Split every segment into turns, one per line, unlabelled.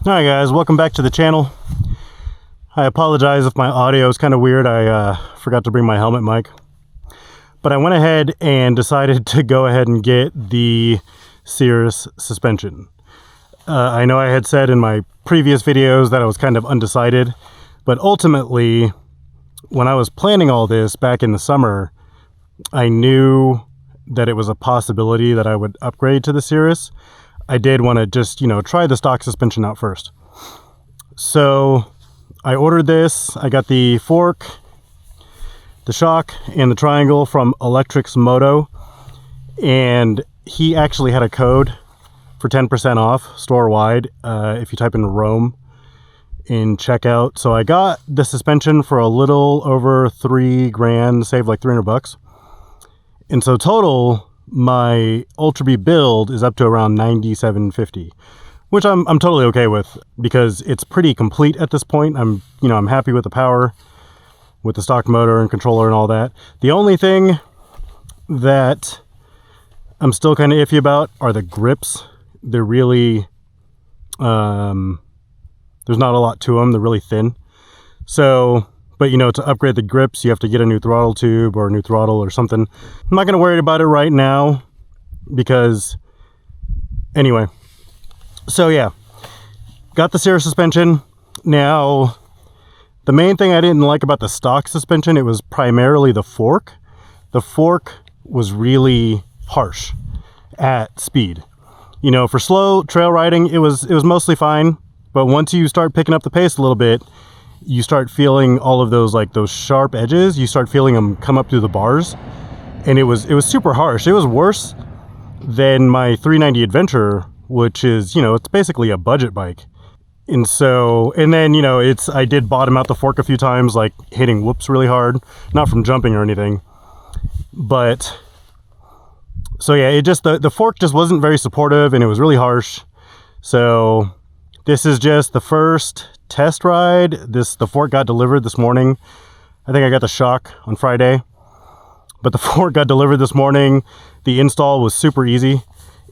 Alright guys, welcome back to the channel. I apologize if my audio is kind of weird. I forgot to bring my helmet mic. But I went ahead and decided to go ahead and get the Sirris suspension. I know I had said in my previous videos that I was kind of undecided, but ultimately, when I was planning all this back in the summer, I knew that it was a possibility that I would upgrade to the Sirris. I did want to just, try the stock suspension out first. So I ordered this. I got the fork, the shock, and the triangle from Electric's Moto. And he actually had a code for 10% off store-wide if you type in Rome in checkout. So I got the suspension for a little over $3,000, saved like $300. And so total, my Ultra B build is up to around $97.50, which I'm totally okay with because it's pretty complete at this point. I'm happy with the power, with the stock motor and controller and all that. The only thing that I'm still kind of iffy about are the grips. They're really, there's not a lot to them. They're really thin. So, but to upgrade the grips, you have to get a new throttle tube or a new throttle or something. I'm not going to worry about it right now because, anyway. So yeah, got the Sirris suspension. Now, the main thing I didn't like about the stock suspension, it was primarily the fork. The fork was really harsh at speed. For slow trail riding, it was mostly fine. But once you start picking up the pace a little bit, you start feeling all of those sharp edges. You start feeling them come up through the bars, and it was super harsh. It was worse than my 390 Adventure, which is it's basically a budget bike. And then I did bottom out the fork a few times, like hitting whoops really hard, not from jumping or anything, but so yeah, it just the fork just wasn't very supportive, and it was really harsh. So this is just the first test ride. The fork got delivered this morning. I think I got the shock on Friday, but the fork got delivered this morning. The install was super easy.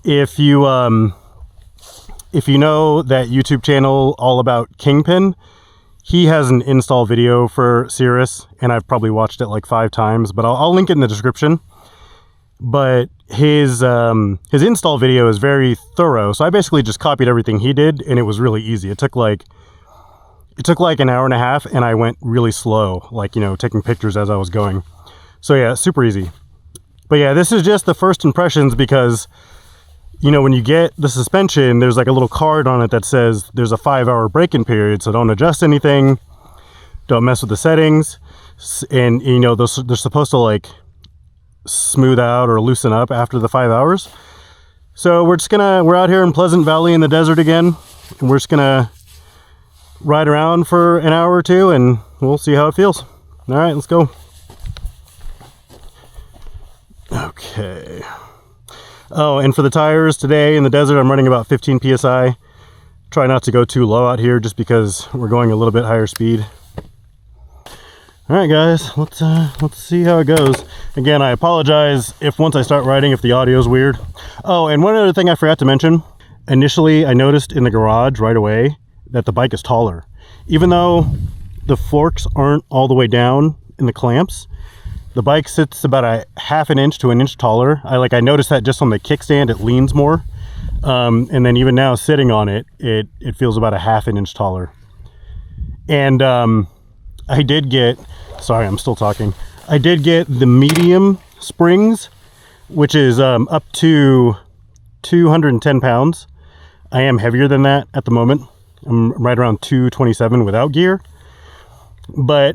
If you know that YouTube channel all about Kingpin, he has an install video for Sirris, and I've probably watched it like 5 times, but I'll link it in the description. But his install video is very thorough, so I basically just copied everything he did, and it was really easy. It took like an hour and a half, and I went really slow, taking pictures as I was going. So yeah, super easy. But yeah, this is just the first impressions because, when you get the suspension, there's like a little card on it that says there's a 5-hour break-in period, so don't adjust anything, don't mess with the settings, and they're supposed to smooth out or loosen up after the 5 hours. So we're out here in Pleasant Valley in the desert again, and we're just gonna ride around for an hour or two, and we'll see how it feels. All right, let's go. Okay. Oh, and for the tires today in the desert, I'm running about 15 psi. Try not to go too low out here just because we're going a little bit higher speed. All right, guys, let's see how it goes. Again, I apologize if once I start riding, if the audio is weird. Oh, and one other thing I forgot to mention. Initially, I noticed in the garage right away that the bike is taller. Even though the forks aren't all the way down in the clamps, the bike sits about a half an inch to an inch taller. I noticed that just on the kickstand, it leans more. And then even now sitting on it, it feels about a half an inch taller. And I did get, sorry, I'm still talking. I did get the medium springs, which is up to 210 pounds. I am heavier than that at the moment. I'm right around 227 without gear. But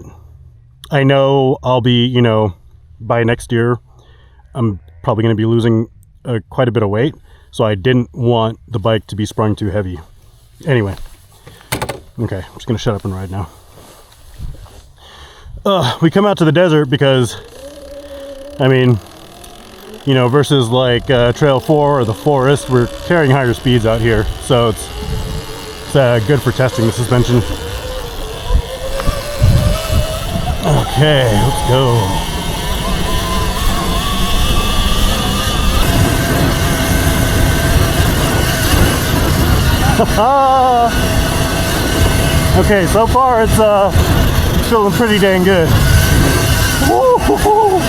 I know I'll be, by next year, I'm probably going to be losing quite a bit of weight. So I didn't want the bike to be sprung too heavy. Anyway. Okay, I'm just going to shut up and ride now. We come out to the desert because, versus Trail 4 or the forest, we're carrying higher speeds out here. So it's good for testing the suspension. Okay, let's go. Okay, so far it's feeling pretty dang good. Woo-hoo-hoo.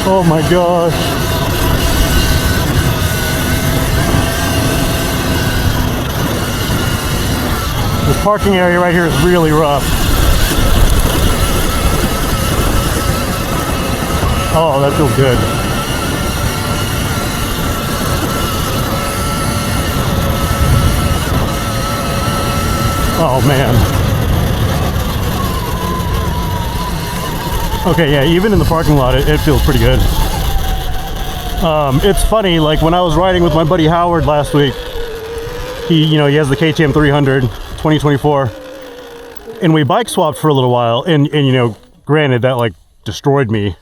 Oh my gosh. This parking area right here is really rough. Oh, that feels good. Oh man. Okay, yeah, even in the parking lot, it feels pretty good. It's funny, like when I was riding with my buddy Howard last week, he has the KTM 300 2024, and we bike swapped for a little while, and granted that like destroyed me.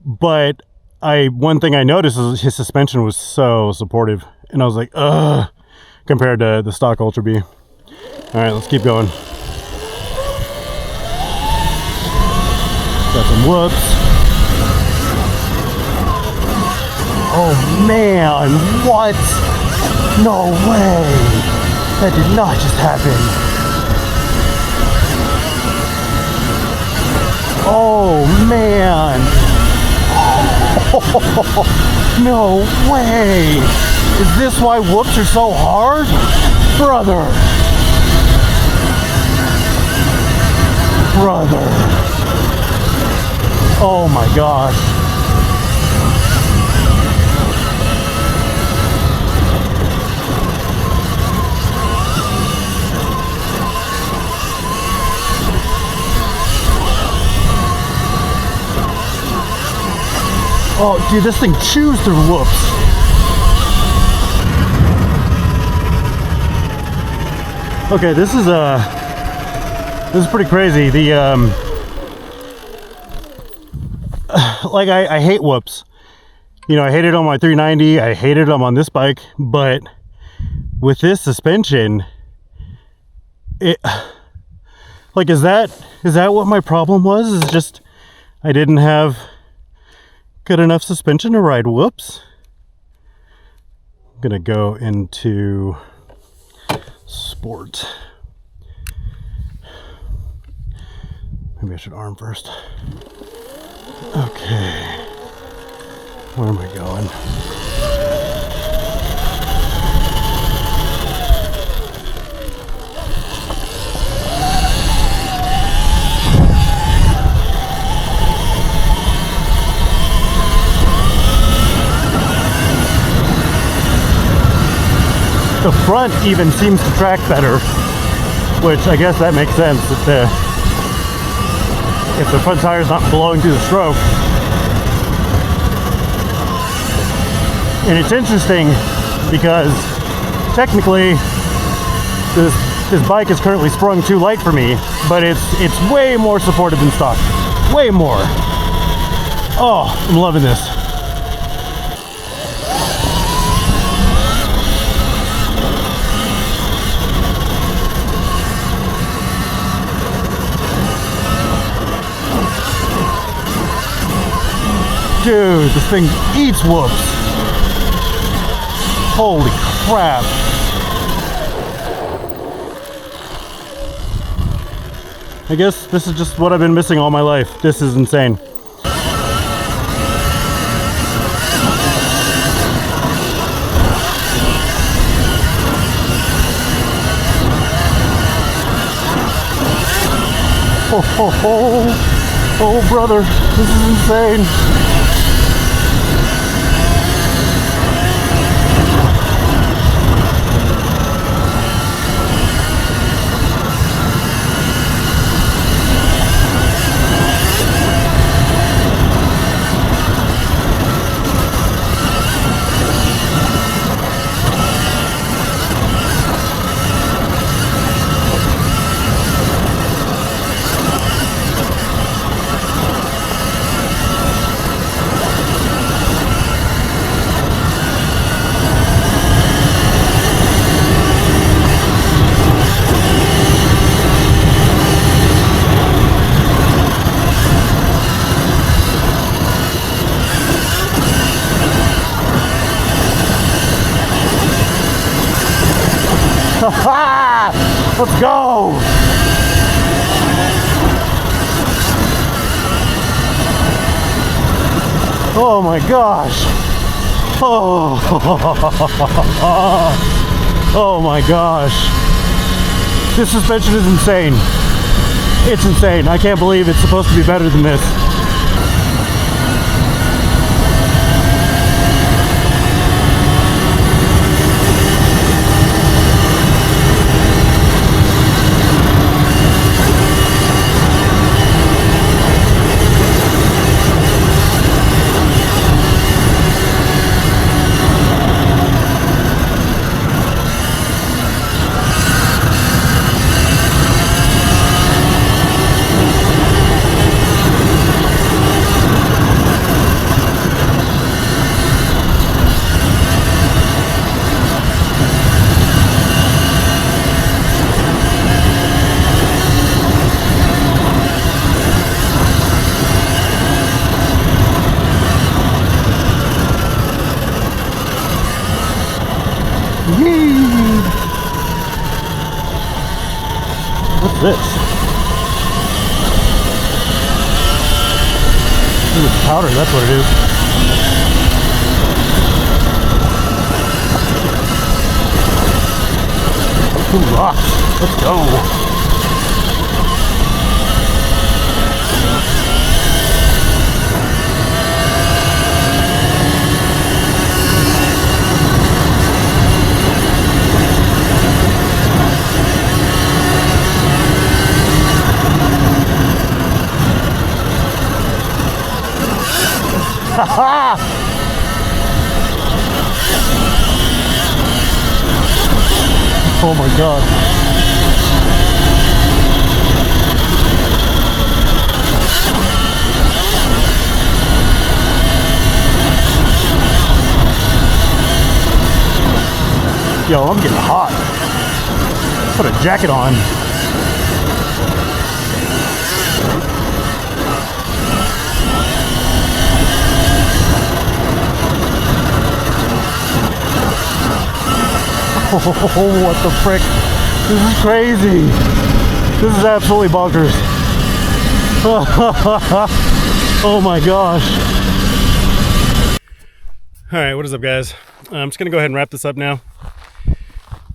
But one thing I noticed is his suspension was so supportive, and I was like, ugh, compared to the stock Ultra B. All right, let's keep going. Got some whoops. Oh man, what? No way! That did not just happen. Oh man! No way! Is this why whoops are so hard? Brother! Oh my gosh. Oh, dude, this thing chews through whoops. Okay, this is pretty crazy. The like I hate whoops. I hate it on my 390. I hated them on this bike, but with this suspension, is that what my problem was? Is just I didn't have good enough suspension to ride whoops. I'm gonna go into sport. Maybe I should arm first. Okay. Where am I going? The front even seems to track better, which I guess that makes sense if the front tire's not blowing through the stroke. And it's interesting because technically this bike is currently sprung too light for me, but it's way more supportive than stock. Way more. Oh, I'm loving this. Dude, this thing eats whoops. Holy crap. I guess this is just what I've been missing all my life. This is insane. Oh, brother, this is insane. Let's go! Oh my gosh! Oh! Oh my gosh! This suspension is insane. It's insane. I can't believe it's supposed to be better than this. What's this? Ooh, it's powder, that's what it is. Ooh, rocks. Let's go. Oh my god. Yo, I'm getting hot. Put a jacket on. Oh, what the frick? This is crazy. This is absolutely bonkers. Oh my gosh. Alright, what is up guys? I'm just going to go ahead and wrap this up now.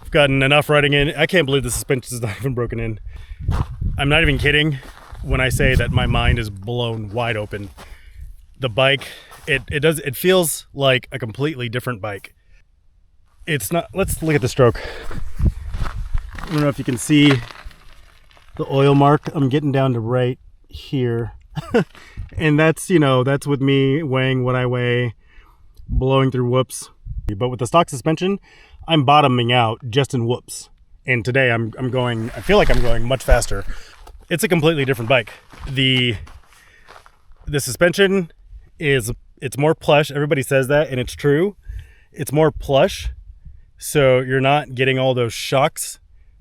I've gotten enough riding in. I can't believe the suspension is not even broken in. I'm not even kidding when I say that my mind is blown wide open. The bike, it feels like a completely different bike. It's not, let's look at the stroke. I don't know if you can see the oil mark. I'm getting down to right here. And that's, you know, that's with me weighing what I weigh, blowing through whoops. But with the stock suspension, I'm bottoming out just in whoops. And today I'm going, I feel like I'm going much faster. It's a completely different bike. The suspension it's more plush. Everybody says that, and it's true. It's more plush. So you're not getting all those shocks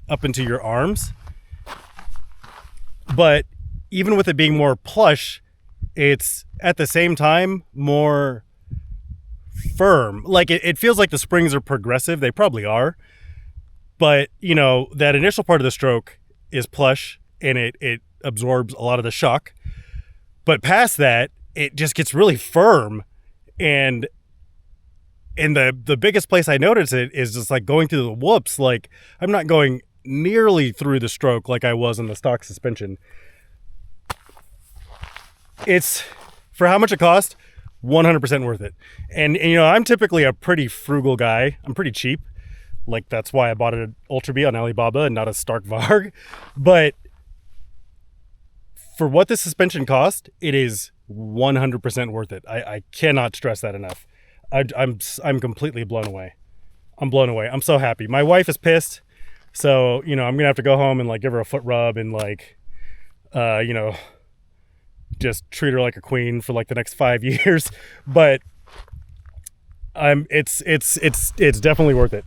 up into your arms. But even with it being more plush, it's at the same time more firm. Like it feels like the springs are progressive. They probably are. But, you know, that initial part of the stroke is plush and it absorbs a lot of the shock. But past that, it just gets really firm. And the biggest place I notice it is just like going through the whoops. Like I'm not going nearly through the stroke like I was in the stock suspension. It's, for how much it cost, 100% worth it. And you know, I'm typically a pretty frugal guy. I'm pretty cheap. Like that's why I bought an Ultra B on Alibaba and not a Stark Varg. But for what the suspension cost, it is 100% worth it. I cannot stress that enough. I'm completely blown away. I'm blown away. I'm so happy. My wife is pissed. So, you know, I'm going to have to go home and like give her a foot rub and like, you know, just treat her like a queen for like the next 5 years. But it's definitely worth it.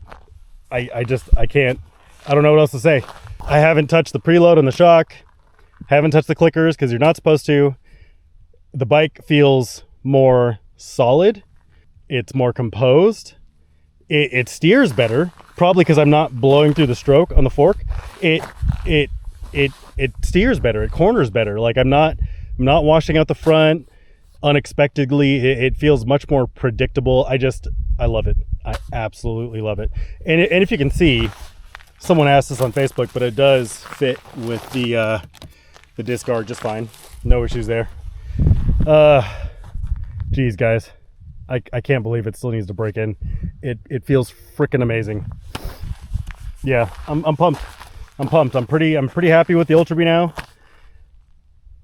I don't know what else to say. I haven't touched the preload on the shock. Haven't touched the clickers because you're not supposed to. The bike feels more solid. It's more composed. it steers better, probably because I'm not blowing through the stroke on the fork. It steers better, it corners better. Like I'm not washing out the front unexpectedly. It feels much more predictable. I love it. I absolutely love it. And if you can see, someone asked this on Facebook, but it does fit with the disc guard just fine. No issues there. Geez, guys, I can't believe it still needs to break in. It feels freaking amazing. Yeah, I'm pumped. I'm pumped. I'm pretty happy with the Ultra Bee now.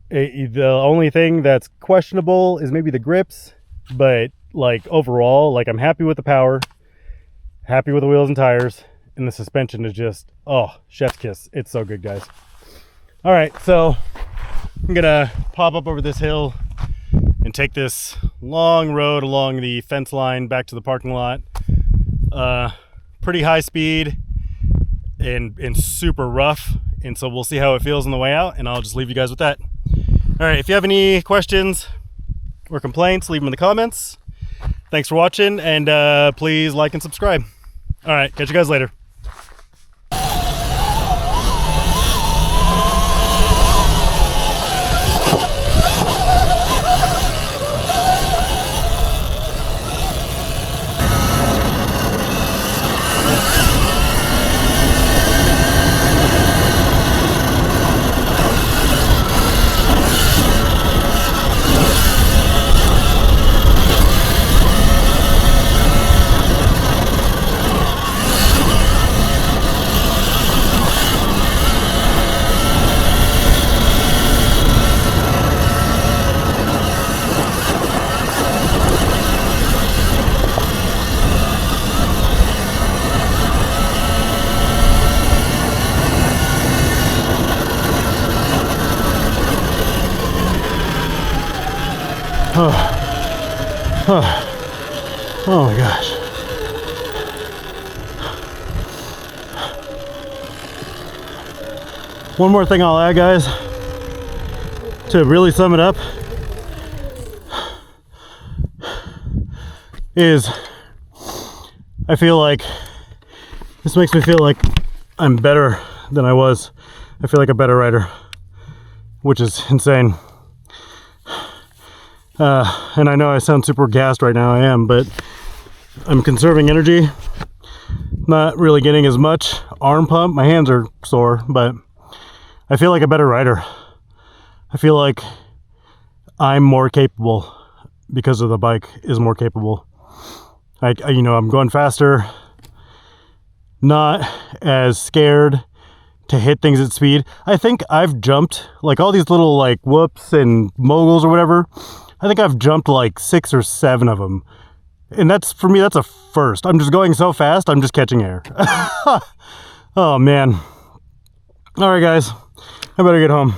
The only thing that's questionable is maybe the grips, but like overall, like I'm happy with the power, happy with the wheels and tires, and the suspension is just, oh, chef's kiss. It's so good, guys. All right, so I'm gonna pop up over this hill and take this long road along the fence line back to the parking lot. Pretty high speed and super rough, and so we'll see how it feels on the way out, and I'll just leave you guys with that. All right, if you have any questions or complaints, leave them in the comments. Thanks for watching, and please like and subscribe. All right, catch you guys later. Oh my gosh. One more thing I'll add, guys, to really sum it up, is I feel like this makes me feel like I'm better than I was. I feel like a better rider, which is insane. And I know I sound super gassed right now, I am, but I'm conserving energy, not really getting as much arm pump. My hands are sore, but I feel like a better rider. I feel like I'm more capable because of the bike is more capable. You know, I'm going faster, not as scared to hit things at speed. I think I've jumped like all these little like whoops and moguls or whatever. I think I've jumped like 6 or 7 of them. And that's, for me, that's a first. I'm just going so fast, I'm just catching air. Oh, man. All right, guys. I better get home.